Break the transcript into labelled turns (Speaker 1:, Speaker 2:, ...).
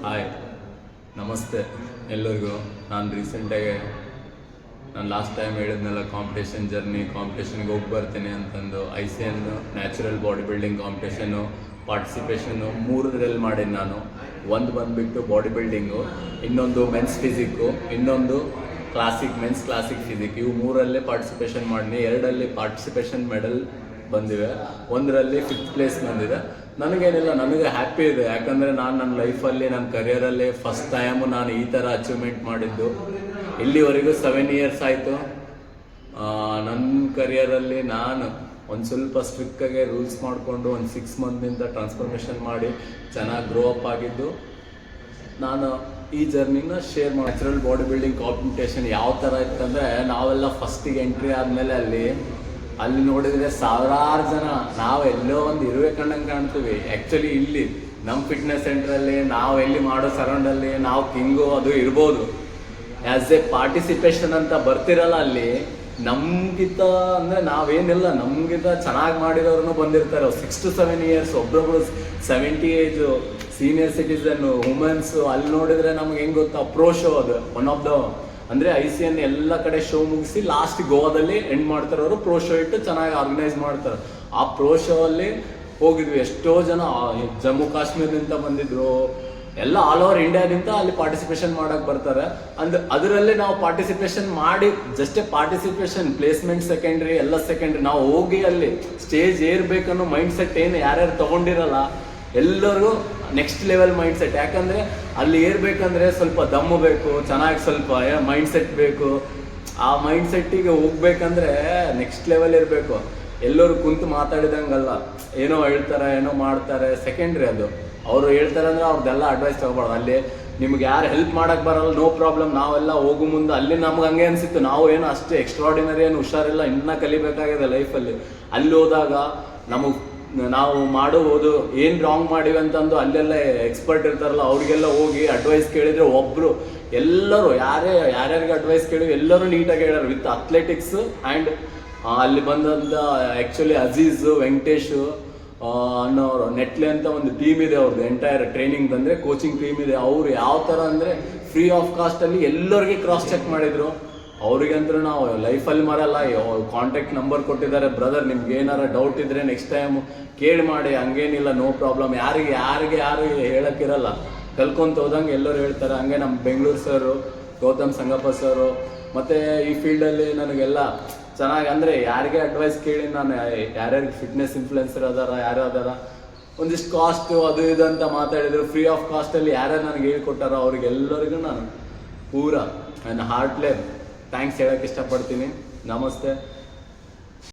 Speaker 1: Hi, ನಮಸ್ತೆ ಎಲ್ಲರಿಗೂ. ನಾನು ರೀಸೆಂಟಾಗಿ ಲಾಸ್ಟ್ ಟೈಮ್ ಹೇಳಿದ್ನೆಲ್ಲ ಕಾಂಪಿಟೇಷನ್ಗೆ ಹೋಗಿ ಬರ್ತೀನಿ ಅಂತಂದು ICN natural body building competition participation 3 ಮಾಡೀನಿ ನಾನು. ಒಂದು ಬಂದುಬಿಟ್ಟು ಬಾಡಿ ಬಿಲ್ಡಿಂಗು, ಇನ್ನೊಂದು ಮೆನ್ಸ್ ಫಿಸಿಕ್ಕು, ಇನ್ನೊಂದು ಮೆನ್ಸ್ ಕ್ಲಾಸಿಕ್ ಫಿಸಿಕ್. ಇವು 3 ಪಾರ್ಟಿಸಿಪೇಷನ್ ಮಾಡೀನಿ. 2 ಪಾರ್ಟಿಸಿಪೇಷನ್ ಮೆಡಲ್ ಬಂದಿವೆ, 1 5th ಪ್ಲೇಸ್ ಬಂದಿದೆ. ನನಗೇನಿಲ್ಲ, ನನಗೆ ಹ್ಯಾಪಿ ಇದೆ. ಯಾಕಂದರೆ ನಾನು ನನ್ನ ಲೈಫಲ್ಲಿ, ನನ್ನ ಕರಿಯರಲ್ಲಿ ಫಸ್ಟ್ ಟೈಮು ನಾನು ಈ ಥರ ಅಚೀವ್ಮೆಂಟ್ ಮಾಡಿದ್ದು. ಇಲ್ಲಿವರೆಗೂ 7 ಇಯರ್ಸ್ ಆಯಿತು. ನನ್ನ ಕರಿಯರಲ್ಲಿ ನಾನು ಒಂದು ಸ್ವಲ್ಪ ಸ್ಟ್ರಿಕ್ಟಾಗಿ ರೂಲ್ಸ್ ಮಾಡಿಕೊಂಡು ಒಂದು 6 ಮಂತ್ನಿಂದ ಟ್ರಾನ್ಸ್ಫಾರ್ಮೇಷನ್ ಮಾಡಿ ಚೆನ್ನಾಗಿ ಗ್ರೋ ಅಪ್ ಆಗಿದ್ದು. ನಾನು ಈ ಜರ್ನಿನ ಶೇರ್ ಮಾಡಿ. ನ್ಯಾಚುರಲ್ ಬಾಡಿ ಬಿಲ್ಡಿಂಗ್ ಕಾಂಪಿಟೇಷನ್ ಯಾವ ಥರ ಇತ್ತಂದರೆ, ನಾವೆಲ್ಲ ಫಸ್ಟಿಗೆ ಎಂಟ್ರಿ ಆದಮೇಲೆ ಅಲ್ಲಿ ನೋಡಿದರೆ ಸಾವಿರಾರು ಜನ, ನಾವು ಎಲ್ಲೋ ಒಂದು ಇರುವೆ ಕಂಡಂಗೆ ಕಾಣ್ತೀವಿ. ಆ್ಯಕ್ಚುಲಿ ಇಲ್ಲಿ ನಮ್ಮ ಫಿಟ್ನೆಸ್ ಸೆಂಟ್ರಲ್ಲಿ ನಾವು ಎಲ್ಲಿ ಮಾಡೋ ಸರೌಂಡಲ್ಲಿ ನಾವು ಕಿಂಗು ಅದು ಇರ್ಬೋದು. ಆ್ಯಸ್ ಎ ಪಾರ್ಟಿಸಿಪೇಷನ್ ಅಂತ ಬರ್ತಿರಲ್ಲ, ಅಲ್ಲಿ ನಮ್ಗಿಂತ ಅಂದರೆ ನಾವೇನಿಲ್ಲ, ನಮಗಿಂತ ಚೆನ್ನಾಗಿ ಮಾಡಿರೋರು ಬಂದಿರ್ತಾರೆ. 6 to 7 ಇಯರ್ಸ್, ಒಬ್ಬೊಬ್ರು 70 ಏಜು, ಸೀನಿಯರ್ ಸಿಟಿಸನ್, ವುಮೆನ್ಸು. ಅಲ್ಲಿ ನೋಡಿದರೆ ನಮ್ಗೆ ಹೆಂಗೆ ಗೊತ್ತಾ, ಪ್ರೋ ಶೋ ಅದು ಒನ್ ಆಫ್ ದ, ಅಂದರೆ ICN ಎಲ್ಲ ಕಡೆ ಶೋ ಮುಗಿಸಿ ಲಾಸ್ಟ್ ಗೋವಾದಲ್ಲಿ ಎಂಡ್ ಮಾಡ್ತಾರೆ. ಅವರು ಪ್ರೋ ಶೋ ಇಟ್ಟು ಚೆನ್ನಾಗಿ ಆರ್ಗನೈಸ್ ಮಾಡ್ತಾರೆ. ಆ ಪ್ರೋ ಶೋ ಅಲ್ಲಿ ಹೋಗಿದ್ವಿ. ಎಷ್ಟೋ ಜನ ಜಮ್ಮು ಕಾಶ್ಮೀರದಿಂದ ಬಂದಿದ್ರು, ಎಲ್ಲ ಆಲ್ ಓವರ್ ಇಂಡಿಯಾದಿಂದ ಅಲ್ಲಿ ಪಾರ್ಟಿಸಿಪೇಷನ್ ಮಾಡಕ್ಕೆ ಬರ್ತಾರೆ. ಅದರಲ್ಲಿ ನಾವು ಪಾರ್ಟಿಸಿಪೇಷನ್ ಮಾಡಿ, ಜಸ್ಟ್ ಪಾರ್ಟಿಸಿಪೇಷನ್, ಪ್ಲೇಸ್ಮೆಂಟ್ ಸೆಕೆಂಡ್ರಿ, ಎಲ್ಲ ಸೆಕೆಂಡ್ರಿ. ನಾವು ಹೋಗಿ ಅಲ್ಲಿ ಸ್ಟೇಜ್ ಏರ್ಬೇಕನ್ನೋ ಮೈಂಡ್ ಸೆಟ್ ಏನು ಯಾರ್ಯಾರು ತೊಗೊಂಡಿರಲ್ಲ, ಎಲ್ಲರಿಗೂ ನೆಕ್ಸ್ಟ್ ಲೆವೆಲ್ ಮೈಂಡ್ ಸೆಟ್. ಯಾಕಂದರೆ ಅಲ್ಲಿ ಏರ್ಬೇಕಂದ್ರೆ ಸ್ವಲ್ಪ ದಮ್ಮು ಬೇಕು, ಚೆನ್ನಾಗಿ ಸ್ವಲ್ಪ ಮೈಂಡ್ ಸೆಟ್ ಬೇಕು. ಆ ಮೈಂಡ್ ಸೆಟ್ಟಿಗೆ ಹೋಗ್ಬೇಕಂದ್ರೆ ನೆಕ್ಸ್ಟ್ ಲೆವೆಲ್ ಇರಬೇಕು. ಎಲ್ಲರೂ ಕುಂತು ಮಾತಾಡಿದಂಗಲ್ಲ, ಏನೋ ಹೇಳ್ತಾರೆ, ಏನೋ ಮಾಡ್ತಾರೆ, ಸೆಕೆಂಡ್ರಿ ಅದು. ಅವರು ಹೇಳ್ತಾರೆ ಅಂದರೆ ಅವ್ರದ್ದೆಲ್ಲ ಅಡ್ವೈಸ್ ತಗೋಬಾರ್ದು. ಅಲ್ಲಿ ನಿಮ್ಗೆ ಯಾರು ಹೆಲ್ಪ್ ಮಾಡೋಕ್ಕೆ ಬರಲ್ಲ, ನೋ ಪ್ರಾಬ್ಲಮ್. ನಾವೆಲ್ಲ ಹೋಗೋ ಮುಂದೆ ಅಲ್ಲಿ ನಮ್ಗೆ ಹಂಗೆ ಅನಿಸಿತ್ತು, ನಾವು ಏನು ಅಷ್ಟೇ ಎಕ್ಸ್ಟ್ರಾರ್ಡಿನರಿ ಏನು ಹುಷಾರಿಲ್ಲ, ಇನ್ನೂ ಕಲಿಬೇಕಾಗಿದೆ ಲೈಫಲ್ಲಿ. ಅಲ್ಲಿ ಹೋದಾಗ ನಾವು ಮಾಡೋದು ಏನು ರಾಂಗ್ ಮಾಡಿವಿ ಅಂತಂದು ಅಲ್ಲೆಲ್ಲ ಎಕ್ಸ್ಪರ್ಟ್ ಇರ್ತಾರಲ್ಲ, ಅವ್ರಿಗೆಲ್ಲ ಹೋಗಿ ಅಡ್ವೈಸ್ ಕೇಳಿದರೆ ಒಬ್ಬರು ಎಲ್ಲರೂ ಯಾರ್ಯಾರಿಗೆ ಅಡ್ವೈಸ್ ಕೇಳಿವಿ ಎಲ್ಲರೂ ನೀಟಾಗಿ ಹೇಳ್ಯಾರ. ವಿತ್ ಅಥ್ಲೆಟಿಕ್ಸ್ ಆ್ಯಂಡ್ ಅಲ್ಲಿ ಬಂದಂಥ ಆ್ಯಕ್ಚುಲಿ ಅಜೀಜು, ವೆಂಕಟೇಶು ಅನ್ನೋರು, ನೆಟ್ಲೆ ಅಂತ ಒಂದು ಟೀಮ್ ಇದೆ ಅವ್ರದ್ದು, ಎಂಟೈರ್ ಟ್ರೈನಿಂಗ್ ಅಂದರೆ ಕೋಚಿಂಗ್ ಟೀಮ್ ಇದೆ. ಅವರು ಯಾವ ಥರ ಅಂದರೆ ಫ್ರೀ ಆಫ್ ಕಾಸ್ಟಲ್ಲಿ ಎಲ್ಲರಿಗೆ ಕ್ರಾಸ್ ಚೆಕ್ ಮಾಡಿದರು. ಅವ್ರಿಗಂತೂ ನಾವು ಲೈಫಲ್ಲಿ ಮರಲ್ಲ. ಕಾಂಟ್ಯಾಕ್ಟ್ ನಂಬರ್ ಕೊಟ್ಟಿದ್ದಾರೆ, ಬ್ರದರ್ ನಿಮ್ಗೆ ಏನಾರ ಡೌಟ್ ಇದ್ದರೆ ನೆಕ್ಸ್ಟ್ ಟೈಮ್ ಕೇಳಿ ಮಾಡಿ, ಹಂಗೇನಿಲ್ಲ, ನೋ ಪ್ರಾಬ್ಲಮ್. ಯಾರು ಹೇಳೋಕ್ಕಿರಲ್ಲ, ಕಲ್ಕೊಂತ ಹೋದಂಗೆ ಎಲ್ಲರೂ ಹೇಳ್ತಾರೆ. ಹಂಗೆ ನಮ್ಮ ಬೆಂಗಳೂರು ಸರು, ಗೌತಮ್ ಸಂಗಪ್ಪ ಸರು, ಮತ್ತು ಈ ಫೀಲ್ಡಲ್ಲಿ ನನಗೆಲ್ಲ ಚೆನ್ನಾಗಿ, ಅಂದರೆ ಯಾರಿಗೆ ಅಡ್ವೈಸ್ ಕೇಳಿ ನಾನು ಯಾರ್ಯಾರಿಗೆ ಫಿಟ್ನೆಸ್ ಇನ್ಫ್ಲುಯೆನ್ಸರ್ ಯಾರು ಅದಾರ, ಒಂದಿಷ್ಟು ಕಾಸ್ಟು ಅದು ಇದು ಅಂತ ಮಾತಾಡಿದ್ರು. ಫ್ರೀ ಆಫ್ ಕಾಸ್ಟಲ್ಲಿ ಯಾರ್ಯಾರು ನನಗೆ ಹೇಳ್ಕೊಟ್ಟಾರೋ ಅವ್ರಿಗೆಲ್ಲರಿಗೂ ನಾನು ಪೂರಾ ನನ್ನ ಹಾರ್ಟ್ಲೆ ಥ್ಯಾಂಕ್ಸ್ ಹೇಳೋಕ್ಕೆ ಇಷ್ಟಪಡ್ತೀನಿ. ನಮಸ್ತೆ.